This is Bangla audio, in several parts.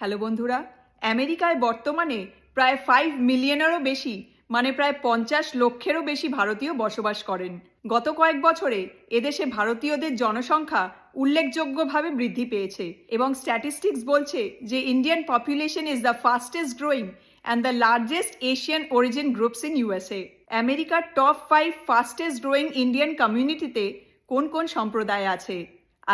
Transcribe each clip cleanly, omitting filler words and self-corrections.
হ্যালো বন্ধুরা, আমেরিকায় বর্তমানে প্রায় 5 মিলিয়নেরও বেশি মানে প্রায় 50 লক্ষেরও বেশি ভারতীয় বসবাস করেন। গত কয়েক বছরে এদেশে ভারতীয়দের জনসংখ্যা উল্লেখযোগ্যভাবে বৃদ্ধি পেয়েছে এবং স্ট্যাটিস্টিক্স বলছে যে Indian population is the fastest growing and the largest Asian origin groups in USA. আমেরিকার টপ 5 ফাস্টেস্ট গ্রোয়িং ইন্ডিয়ান কমিউনিটিতে কোন কোন সম্প্রদায় আছে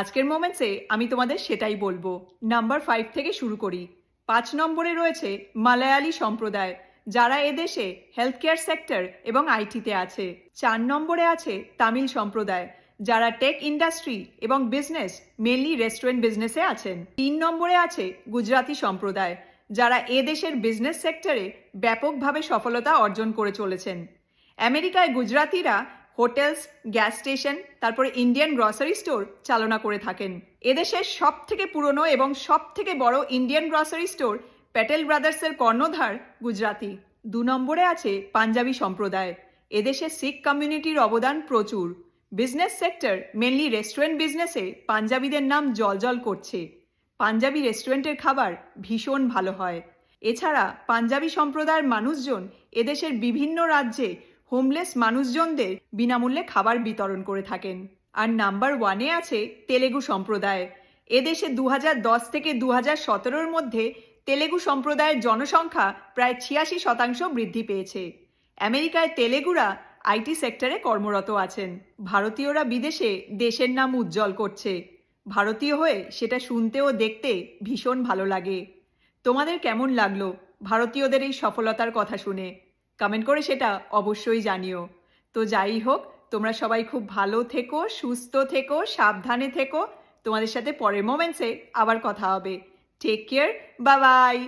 আজকের মোমেন্টসে আমি তোমাদের সেটাই বলবো। নাম্বার 5 থেকে শুরু করি। 5 নম্বরে রয়েছে মালায়ালি সম্প্রদায়, যারা এদেশে হেলথ কেয়ার সেক্টর এবং আইটিতে আছে। 4 নম্বরে আছে তামিল সম্প্রদায়, যারা টেক ইন্ডাস্ট্রি এবং বিজনেস মেনলি রেস্টুরেন্ট বিজনেসে আছেন। 3 নম্বরে আছে গুজরাতি সম্প্রদায়, যারা এদেশের বিজনেস সেক্টরে ব্যাপকভাবে সফলতা অর্জন করে চলেছেন। আমেরিকায় গুজরাতিরা হোটেলস, গ্যাস স্টেশন, তারপরে ইন্ডিয়ান গ্রসারি স্টোর চালনা করে থাকেন। এদেশের সব থেকে পুরনো এবং সব থেকে বড় ইন্ডিয়ান গ্রসারি স্টোর প্যাটেল ব্রাদার্সের কর্ণধার গুজরাতি। 2 নম্বরে আছে পাঞ্জাবি সম্প্রদায়। এদেশে শিখ কমিউনিটির অবদান প্রচুর। বিজনেস সেক্টর মেনলি রেস্টুরেন্ট বিজনেসে পাঞ্জাবিদের নাম জলজল করছে। পাঞ্জাবি রেস্টুরেন্টের খাবার ভীষণ ভালো হয়। এছাড়া পাঞ্জাবি সম্প্রদায়ের মানুষজন এদেশের বিভিন্ন রাজ্যে হোমলেস মানুষজনদের বিনামূল্যে খাবার বিতরণ করে থাকেন। আর নাম্বার 1-এ আছে তেলেগু সম্প্রদায়। এদেশে 2010 থেকে 2017-র মধ্যে তেলেগু সম্প্রদায়ের জনসংখ্যা প্রায় 86% বৃদ্ধি পেয়েছে। আমেরিকায় তেলেগুরা আইটি সেক্টরে কর্মরত আছেন। ভারতীয়রা বিদেশে দেশের নাম উজ্জ্বল করছে। ভারতীয় হয়ে সেটা শুনতে ও দেখতে ভীষণ ভালো লাগে। তোমাদের কেমন লাগলো ভারতীয়দের এই সফলতার কথা শুনে? কমেন্ট করে সেটা অবশ্যই জানিও। তো যাই হোক, তোমরা সবাই খুব ভালো থেকো, সুস্থ থেকো, সাবধানে থেকো। তোমাদের সাথে পরের মোমেন্টসে আবার কথা হবে। Take care, bye by.